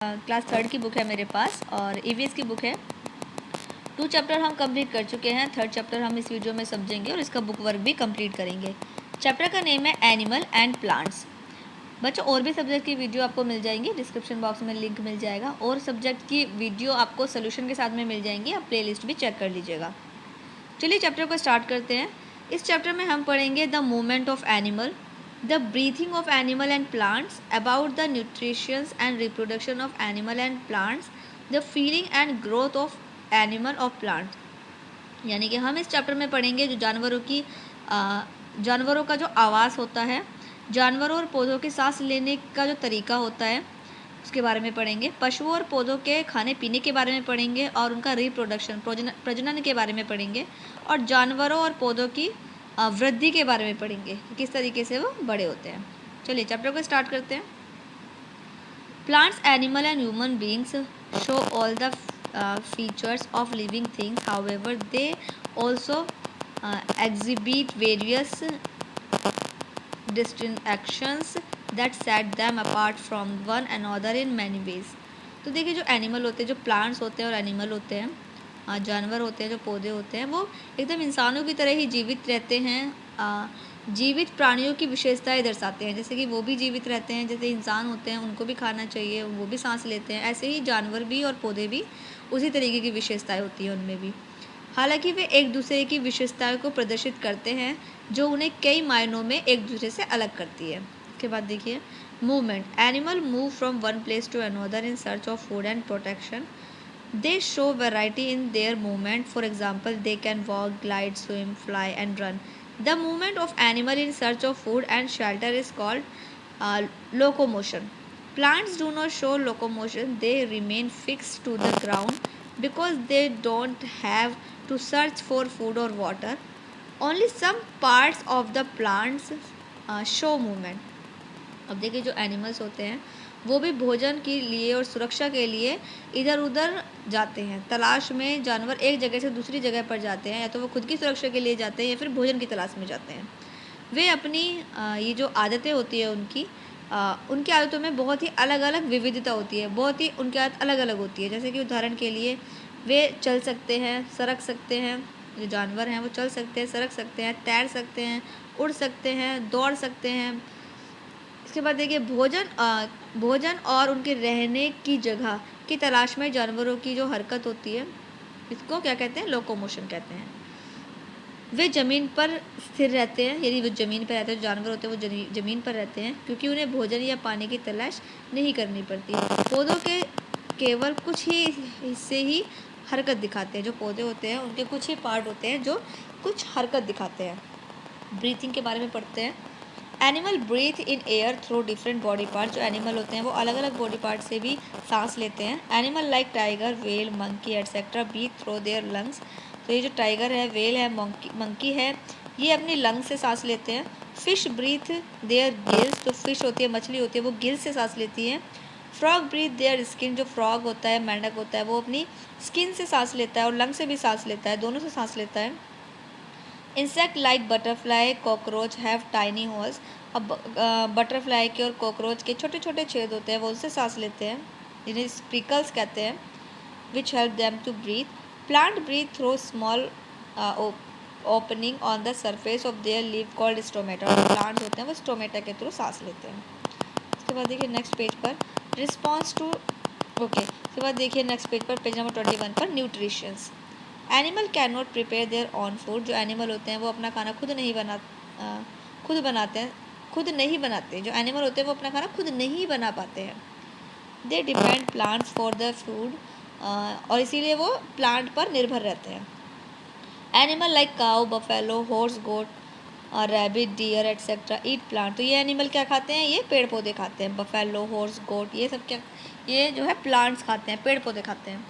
Class third की book है मेरे पास और ईवीएस की बुक है। 2 चैप्टर हम कंप्लीट कर चुके हैं, थर्ड चैप्टर हम इस वीडियो में समझेंगे और इसका बुक वर्क भी कंप्लीट करेंगे। चैप्टर का नेम है एनिमल एंड प्लांट्स। बच्चों और भी सब्जेक्ट की वीडियो आपको मिल जाएंगी, डिस्क्रिप्शन बॉक्स में लिंक मिल जाएगा और सब्जेक्ट की वीडियो आपको सोल्यूशन के साथ में मिल जाएंगी, आप प्लेलिस्ट भी चेक कर लीजिएगा। चलिए चैप्टर को स्टार्ट करते हैं। इस चैप्टर में हम पढ़ेंगे the movement of animal, the breathing of animal and plants, about the nutrition and reproduction of animal and plants, the feeling and growth of animal of plant। यानी कि हम इस चैप्टर में पढ़ेंगे जो जानवरों का जो आवाज़ होता है, जानवरों और पौधों के सांस लेने का जो तरीका होता है उसके बारे में पढ़ेंगे, पशुओं और पौधों के खाने पीने के बारे में पढ़ेंगे और उनका रिप्रोडक्शन प्रजनन के बारे में पढ़ेंगे और जानवरों और पौधों की वृद्धि के बारे में पढ़ेंगे कि किस तरीके से वो बड़े होते हैं। चलिए चैप्टर को स्टार्ट करते हैं। Plants, animal and human beings show all the features of living things, however they also exhibit various distinctions that set them apart from one another in many ways। तो देखिए जो एनिमल होते हैं, जो plants होते हैं और एनिमल होते हैं, जानवर होते हैं, जो पौधे होते हैं, वो एकदम इंसानों की तरह ही जीवित रहते हैं। जीवित प्राणियों की विशेषताएं दर्शाते हैं, जैसे कि वो भी जीवित रहते हैं, जैसे इंसान होते हैं उनको भी खाना चाहिए, वो भी सांस लेते हैं, ऐसे ही जानवर भी और पौधे भी उसी तरीके की विशेषताएं होती हैं उनमें भी। हालांकि वे एक दूसरे की विशेषताओं को प्रदर्शित करते हैं जो उन्हें कई मायनों में एक दूसरे से अलग करती है। उसके बाद देखिए movement, animal move from one place to another in search of food and protection. They show variety in their movement. For example, they can walk, glide, swim, fly, and run. The movement of animal in search of food and shelter is called locomotion. Plants do not show locomotion. They remain fixed to the ground because they don't have to search for food or water. Only some parts of the plants show movement. अब देखिए जो animals होते हैं वो भी भोजन के लिए और सुरक्षा के लिए इधर उधर जाते हैं। तलाश में जानवर एक जगह से दूसरी जगह पर जाते हैं, या तो वो खुद की सुरक्षा के लिए जाते हैं या फिर भोजन की तलाश में जाते हैं। वे अपनी ये जो आदतें होती है उनकी आदतों में बहुत ही अलग अलग विविधता होती है, बहुत ही उनकी आदत अलग अलग होती है। जैसे कि उदाहरण के लिए वे चल सकते हैं, सरक सकते हैं, जो जानवर हैं वो चल सकते हैं, सरक सकते हैं, तैर सकते हैं, उड़ सकते हैं, दौड़ सकते हैं। इसके बाद देखिए भोजन और उनके रहने की जगह की तलाश में जानवरों की जो हरकत होती है इसको क्या कहते हैं, लोकोमोशन कहते हैं। वे ज़मीन पर स्थिर रहते हैं, यदि वो ज़मीन पर रहते हैं, जो जानवर होते हैं वो ज़मीन पर रहते हैं क्योंकि उन्हें भोजन या पानी की तलाश नहीं करनी पड़ती। पौधों के केवल कुछ ही हिस्से ही हरकत दिखाते हैं, जो पौधे होते हैं उनके कुछ ही पार्ट होते हैं जो कुछ हरकत दिखाते हैं। ब्रीथिंग के बारे में पढ़ते हैं। Animal breathe in air through different body part. जो एनिमल होते हैं वो अलग अलग बॉडी पार्ट से भी सांस लेते हैं। Animal like tiger, whale, monkey etcetera breathe through their lungs. तो ये जो टाइगर है, वेल है, मंकी है, ये अपनी लंग्स से सांस लेते हैं। Fish breathe their gills. तो फिश होती है, मछली होती है, वो गिल्स से सांस लेती है। Frog breathe their skin. जो फ्रॉग होता है, मेंढक होता है, वो अपनी स्किन से सांस लेता है और लंग से भी सांस लेता है, दोनों से सांस लेता है। Insect like butterfly, cockroach have tiny holes. अब बटरफ्लाई के और कॉकरोच के छोटे छोटे छेद होते हैं, वो उनसे सांस लेते हैं, जिन्हें स्प्रिकल्स कहते हैं, which help them to breathe. Plant breathe through small opening on the surface of their leave called stomata. और प्लांट्स होते हैं वो स्टोमेटा के थ्रू सांस लेते हैं। उसके बाद देखिए नेक्स्ट पेज पर रिस्पॉन्स टू उसके बाद देखिए नेक्स्ट पेज पर पेज नंबर 21 पर nutritions. Animal can not prepare their on food. जो एनिमल होते हैं वो अपना खाना खुद नहीं बनाते। जो एनिमल होते हैं वो अपना खाना खुद नहीं बना पाते हैं। They depend plants for the food. और इसीलिए वो प्लांट पर निर्भर रहते हैं। Animal like cow, buffalo, horse, goat, rabbit, deer etcetera eat plant. तो ये एनिमल क्या खाते हैं, ये पेड़ पौधे खाते हैं। बफेलो, हॉर्स, गोट, ये सब क्या, ये जो है प्लांट्स खाते हैं, पेड़ पौधे खाते हैं।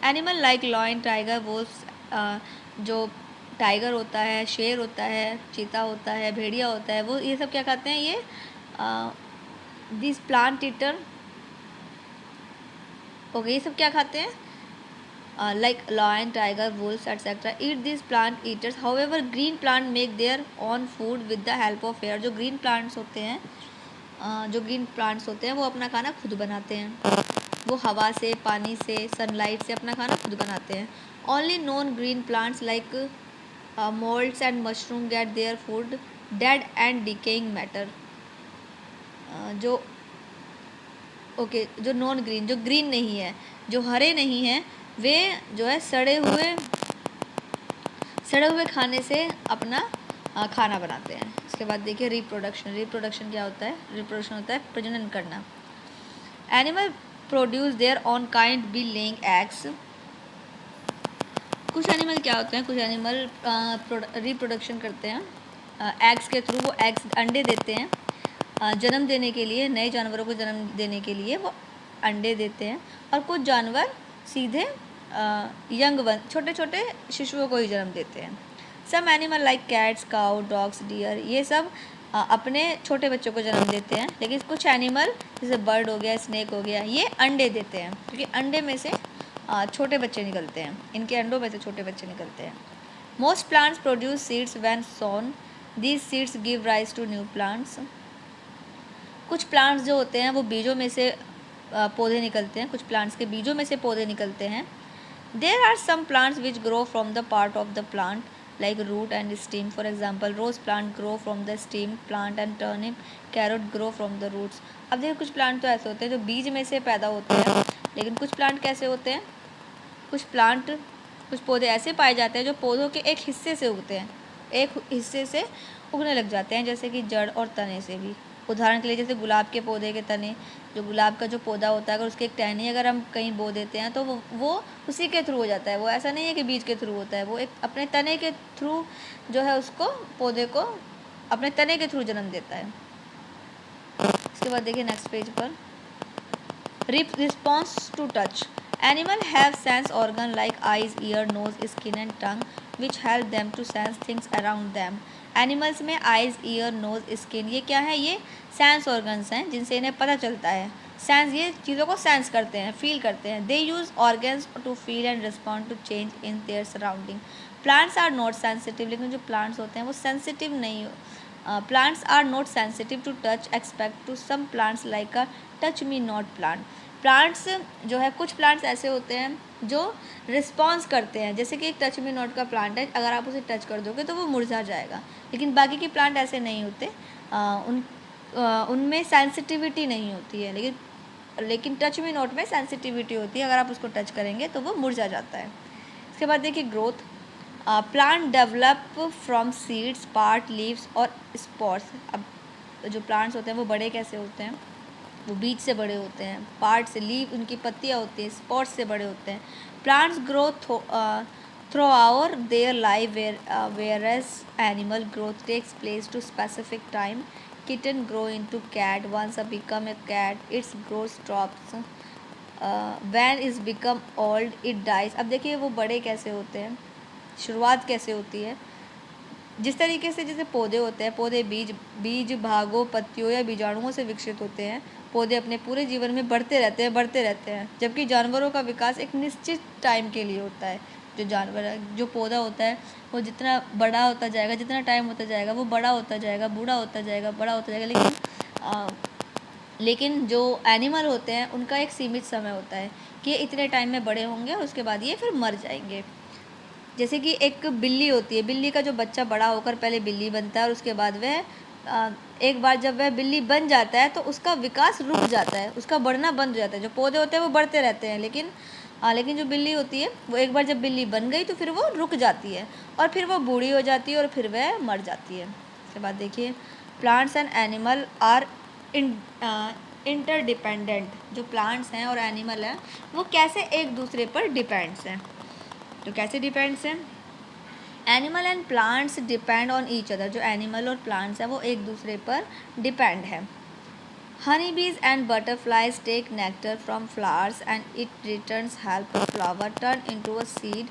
Animal like lion, tiger, wolf. जो टाइगर होता है, शेर होता है, चीता होता है, भेड़िया होता है, वो ये सब क्या खाते हैं, ये दिस प्लांट ईटर। ओके, ये सब क्या खाते हैं, like lion, tiger, wolves, etc. eat these plant eaters. However, green plant make their own food with the help of air. जो green plants होते हैं जो ग्रीन प्लांट्स होते हैं वो अपना खाना खुद बनाते हैं, वो हवा से, पानी से, सनलाइट से अपना खाना खुद बनाते हैं। Only non green plants like moulds and mushroom get their food dead and decaying matter. जो जो नॉन ग्रीन, जो ग्रीन नहीं है, जो हरे नहीं हैं, वे जो है सड़े हुए खाने से अपना खाना बनाते हैं। इसके बाद देखिए रिप्रोडक्शन क्या होता है? रिप्रोडक्शन होता है प्रजनन करना। Animal produce their on kind be laying eggs. कुछ एनिमल क्या होते हैं, कुछ एनिमल रिप्रोडक्शन करते हैं एग्स के थ्रू। वो एग्स अंडे देते हैं जन्म देने के लिए, नए जानवरों को जन्म देने के लिए वो अंडे देते हैं। और कुछ जानवर सीधे छोटे छोटे शिशुओं को ही जन्म देते हैं। Some animal like cats, cow, dogs, deer, ये सब अपने छोटे बच्चों को जन्म देते हैं। लेकिन कुछ एनिमल जैसे बर्ड हो गया, स्नेक हो गया, ये अंडे देते हैं, क्योंकि अंडे में से छोटे बच्चे निकलते हैं, इनके अंडों में से छोटे बच्चे निकलते हैं। Most plants produce seeds when sown. These seeds give rise to new plants. कुछ प्लांट्स जो होते हैं वो बीजों में से पौधे निकलते हैं, कुछ प्लांट्स के बीजों में से पौधे निकलते हैं। There are some plants which grow from the part of the plant like root and stem. For example rose plant grow from the stem plant and turnip carrot grow from the roots. अब देखिए कुछ plant तो ऐसे होते हैं जो बीज में से पैदा होते हैं, लेकिन कुछ प्लांट कैसे होते हैं, कुछ पौधे ऐसे पाए जाते हैं जो पौधों के एक हिस्से से उगते हैं, एक हिस्से से उगने लग जाते हैं, जैसे कि जड़ और तने से भी। उदाहरण के लिए जैसे गुलाब के पौधे के तने, जो गुलाब का जो पौधा होता है, अगर उसके एक टहनी अगर हम कहीं बो देते हैं तो वो उसी के थ्रू हो जाता है। वो ऐसा नहीं है कि बीज के थ्रू होता है, वो एक अपने तने के थ्रू जो है उसको, पौधे को अपने तने के थ्रू जन्म देता है। इसके बाद देखिए नेक्स्ट पेज पर response to touch. Animal have sense organ like eyes, ear, nose, skin and tongue which help them to sense things around them. Animals में eyes, ear, nose, skin ये क्या है? ये सेंस ऑर्गन्स हैं जिनसे इन्हें पता चलता है। सेंस, ये चीज़ों को सेंस करते हैं, फील करते हैं। They use organs to feel and respond to change in their surrounding. Plants are not sensitive, लेकिन जो प्लांट्स होते हैं वो सेंसिटिव नहीं हो। Plants are not sensitive to touch expect to some plants like a touch me not plant. Plants जो है, कुछ प्लांट्स ऐसे होते हैं जो रिस्पॉन्स करते हैं, जैसे कि एक टच मी नॉट का प्लांट है, अगर आप उसे टच कर दोगे तो वो मुरझा जाएगा। लेकिन बाकी के प्लांट ऐसे नहीं होते, उनमें सेंसिटिविटी नहीं होती है, लेकिन टच मी नॉट में सेंसिटिविटी होती है। अगर आप उसको टच करेंगे तो वो मुरझा जाता है। इसके बाद देखिए growth. Plant develop from seeds, part, leaves और स्पॉर्स। अब जो प्लांट्स होते हैं वो बड़े कैसे होते हैं? वो बीज से बड़े होते हैं, पार्ट से, लीव उनकी पत्तियाँ होती हैं, स्पॉट्स से बड़े होते हैं। Plants grow through our their life whereas animal growth takes place to specific time. Kitten grow into cat, once become a cat its growth stops, when is become old it dies. अब देखिए वो बड़े कैसे होते हैं, शुरुआत कैसे होती है? जिस तरीके से जैसे पौधे होते हैं, पौधे बीज भागों, पत्तियों या बीजाणुओं से विकसित होते हैं। पौधे अपने पूरे जीवन में बढ़ते रहते हैं, जबकि जानवरों का विकास एक निश्चित टाइम के लिए होता है। जो पौधा होता है वो जितना बड़ा होता जाएगा, जितना टाइम होता जाएगा वो बड़ा होता जाएगा, बूढ़ा होता जाएगा। लेकिन जो एनिमल होते हैं उनका एक सीमित समय होता है कि ये इतने टाइम में बड़े होंगे और उसके बाद ये फिर मर जाएंगे। जैसे कि एक बिल्ली होती है, बिल्ली का जो बच्चा बड़ा होकर पहले बिल्ली बनता है और उसके बाद वह एक बार जब वह बिल्ली बन जाता है तो उसका विकास रुक जाता है, उसका बढ़ना बंद हो जाता है। जो पौधे होते हैं वो बढ़ते रहते हैं, लेकिन जो बिल्ली होती है वो एक बार जब बिल्ली बन गई तो फिर वो रुक जाती है और फिर वो बूढ़ी हो जाती है और फिर वह मर जाती है। उसके बाद देखिए plants and animal are interdependent. जो प्लांट्स हैं और एनिमल हैं वो कैसे एक दूसरे पर डिपेंड्स हैं। तो कैसे डिपेंड्स हैं? Animal and plants depend on each other. जो एनिमल और प्लांट्स हैं वो एक दूसरे पर डिपेंड है। Honey bees and butterflies take nectar from flowers and it returns help flower turn into a seed.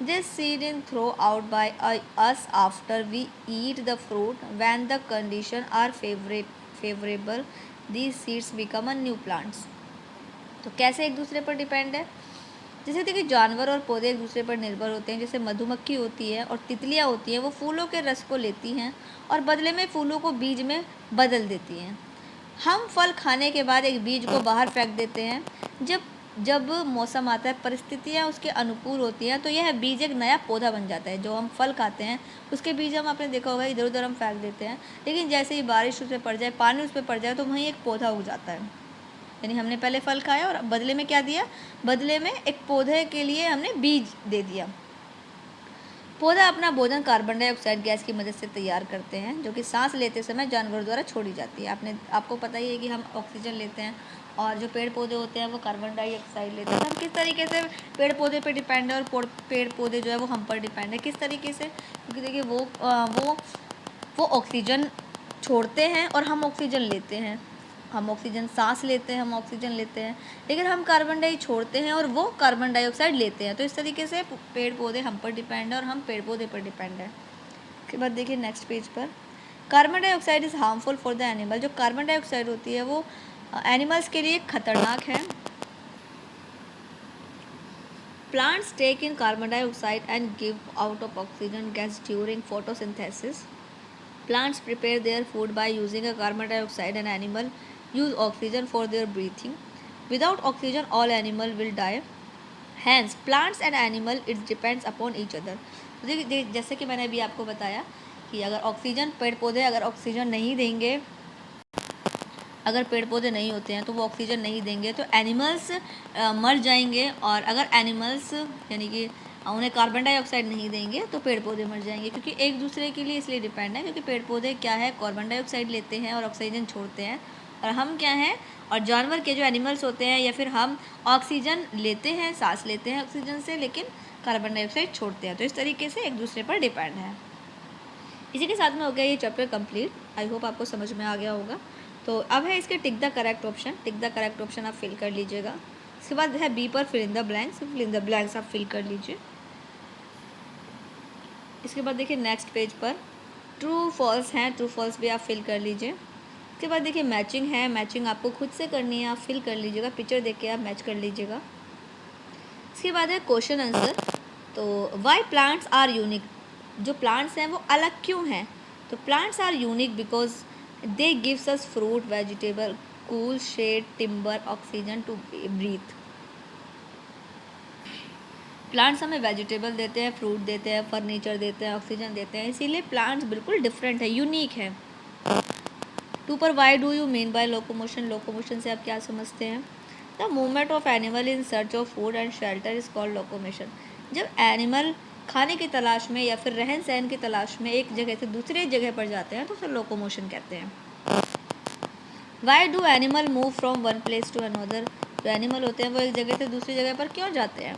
This seed in throw out by us after we eat the fruit. When the condition are favourable these seeds become a new plants. तो कैसे एक दूसरे पर depend है? जैसे देखिए जानवर और पौधे एक दूसरे पर निर्भर होते हैं। जैसे मधुमक्खी होती है और तितलियाँ होती हैं, वो फूलों के रस को लेती हैं और बदले में फूलों को बीज में बदल देती हैं। हम फल खाने के बाद एक बीज को बाहर फेंक देते हैं। जब जब मौसम आता है, परिस्थितियाँ उसके अनुकूल होती हैं, तो यह बीज एक नया पौधा बन जाता है। जो हम फल खाते हैं उसके बीज हम आपने देखा होगा इधर उधर हम फेंक देते हैं, लेकिन जैसे ही बारिश उस पर पड़ जाए, पानी उस पर पड़ जाए, तो वहीं एक पौधा उग जाता है। यानी हमने पहले फल खाया और बदले में क्या दिया? बदले में एक पौधे के लिए हमने बीज दे दिया। पौधा अपना भोजन कार्बन डाइऑक्साइड गैस की मदद से तैयार करते हैं, जो कि सांस लेते समय जानवरों द्वारा छोड़ी जाती है। आपको पता ही है कि हम ऑक्सीजन लेते हैं और जो पेड़ पौधे होते हैं वो कार्बन डाइऑक्साइड लेते हैं। तो हम किस तरीके से पेड़ पौधे पे डिपेंड है और पेड़ पौधे जो है वो हम पर डिपेंड है। किस तरीके से? क्योंकि देखिए वो ऑक्सीजन छोड़ते हैं और हम ऑक्सीजन लेते हैं। हम ऑक्सीजन सांस लेते हैं, हम ऑक्सीजन लेते हैं, लेकिन हम कार्बन डाई छोड़ते हैं और वो कार्बन डाइऑक्साइड लेते हैं। तो इस तरीके से पेड़ पौधे हम पर डिपेंड है और हम पेड़ पौधे पर डिपेंड है। उसके बाद देखिए नेक्स्ट पेज पर, carbon dioxide is harmful for the animal. जो कार्बन डाइऑक्साइड होती है वो एनिमल्स के लिए खतरनाक है। Plants take in carbon dioxide and give out of oxygen gas during photosynthesis. Plants prepare their food by using a carbon dioxide and animal use oxygen for their breathing. Without oxygen, all animal will die. Hence, plants and animal it depends upon each other. तो देखिए जैसे कि मैंने अभी आपको बताया कि अगर ऑक्सीजन पेड़ पौधे अगर ऑक्सीजन नहीं देंगे, अगर पेड़ पौधे नहीं होते हैं तो वो ऑक्सीजन नहीं देंगे तो एनिमल्स मर जाएंगे, और अगर एनिमल्स यानी कि उन्हें कार्बन डाइऑक्साइड नहीं देंगे तो पेड़ पौधे मर जाएंगे, क्योंकि एक दूसरे के लिए इसलिए डिपेंड है क्योंकि पेड़ पौधे क्या है, कार्बन डाइऑक्साइड लेते हैं और ऑक्सीजन छोड़ते हैं, और हम क्या हैं, और जानवर के जो एनिमल्स होते हैं या फिर हम ऑक्सीजन लेते हैं, सांस लेते हैं ऑक्सीजन से, लेकिन कार्बन डाइऑक्साइड छोड़ते हैं। तो इस तरीके से एक दूसरे पर डिपेंड है। इसी के साथ में हो गया ये चैप्टर कंप्लीट। आई होप आपको समझ में आ गया होगा। तो अब है इसके tick the correct option. Tick the correct option आप फिल कर लीजिएगा। उसके बाद है बी पर fill in the blanks. Fill in the blanks आप फिल कर लीजिए। इसके बाद देखिए नेक्स्ट पेज पर ट्रू फॉल्स हैं, ट्रू फॉल्स भी आप फिल कर लीजिए। उसके बाद देखिए मैचिंग है, मैचिंग आपको खुद से करनी है, आप फिल कर लीजिएगा, पिक्चर देख के आप मैच कर लीजिएगा। इसके बाद है क्वेश्चन आंसर। तो वाई प्लांट्स आर यूनिक, जो प्लांट्स हैं वो अलग क्यों हैं? तो plants are unique because they gives us fruit, vegetable, cool, shade, timber, oxygen to breathe. Plants हमें वेजिटेबल देते हैं, फ्रूट देते हैं, फर्नीचर देते हैं, ऑक्सीजन देते हैं, इसीलिए प्लांट्स बिल्कुल डिफरेंट है, यूनिक है। टू पर why do you mean by locomotion, locomotion से आप क्या समझते हैं? The movement of animal in search of food and shelter is called locomotion. जब एनिमल खाने की तलाश में या फिर रहन सहन की तलाश में एक जगह से दूसरे जगह पर जाते हैं तो उसे लोकोमोशन कहते हैं। Why do animal move from one place to another, जो एनिमल होते हैं वो एक जगह से दूसरी जगह पर क्यों जाते हैं?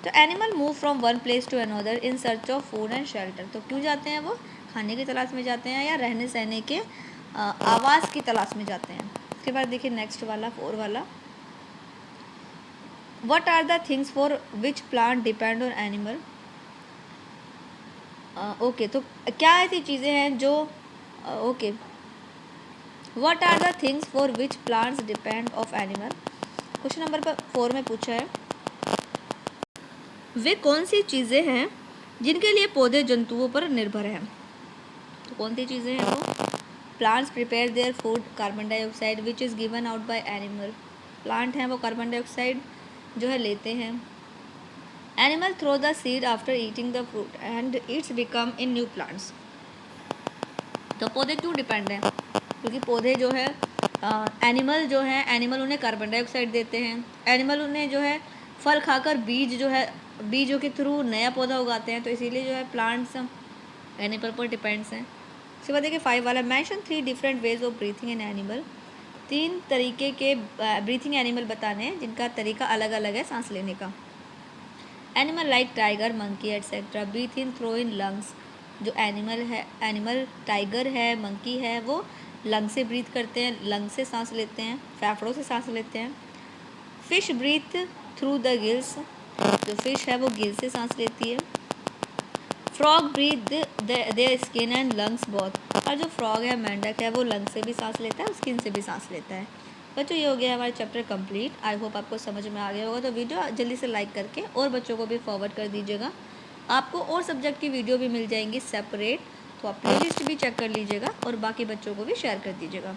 तो animal move from one place to another in search of food and shelter. तो क्यों जाते हैं वो? खाने की तलाश में जाते हैं या रहने सहने के आवास की तलाश में जाते हैं। उसके बाद देखिए नेक्स्ट वाला 4 वाला, what are the things for which plant depend on animal. Okay, तो क्या ऐसी चीज़ें हैं जो okay, what are the things for which plants depend of animal. Question number 4 में पूछा है वे कौन सी चीज़ें हैं जिनके लिए पौधे जंतुओं पर निर्भर हैं। तो कौन सी चीज़ें हैं वो? Plants prepare their food, carbon dioxide which is given out by animal. Plant हैं वो कार्बन डाइऑक्साइड जो है लेते हैं। Animal throw the seed after eating the fruit and its become in new plants. तो पौधे क्यों डिपेंड हैं? क्योंकि पौधे जो है एनिमल जो है, एनिमल उन्हें कार्बन डाइऑक्साइड देते हैं, एनिमल उन्हें जो है फल खाकर बीज जो है, बीजों के थ्रू नया पौधा उगाते हैं, तो इसीलिए जो है प्लांट्स एनिमल पर डिपेंड्स हैं। उसके बाद देखिए 5 वाला, mention 3 different ways of breathing in animal. 3 तरीके के ब्रीथिंग एनिमल बताने हैं जिनका तरीका अलग अलग है सांस लेने का। Animal like tiger, monkey etcetera breathe in through in lungs. जो एनिमल है, एनिमल टाइगर है, मंकी है, वो लंग से ब्रीथ करते हैं, लंग से सांस लेते हैं, फेफड़ों से सांस लेते हैं। Fish breathe through the gills, जो फिश है वो गिल से सांस लेती है। Frog breathe their skin and lungs both, और जो फ्रॉग है, मेंढक है, वो लंग से भी सांस लेता है और स्किन से भी सांस लेता है। बच्चों ये हो गया हमारा चैप्टर कंप्लीट। आई होप आपको समझ में आ गया होगा। तो वीडियो जल्दी से लाइक करके और बच्चों को भी फॉरवर्ड कर दीजिएगा। आपको और सब्जेक्ट की वीडियो भी मिल जाएंगी सेपरेट, तो आप प्लेलिस्ट भी चेक कर लीजिएगा और बाकी बच्चों को भी शेयर कर दीजिएगा।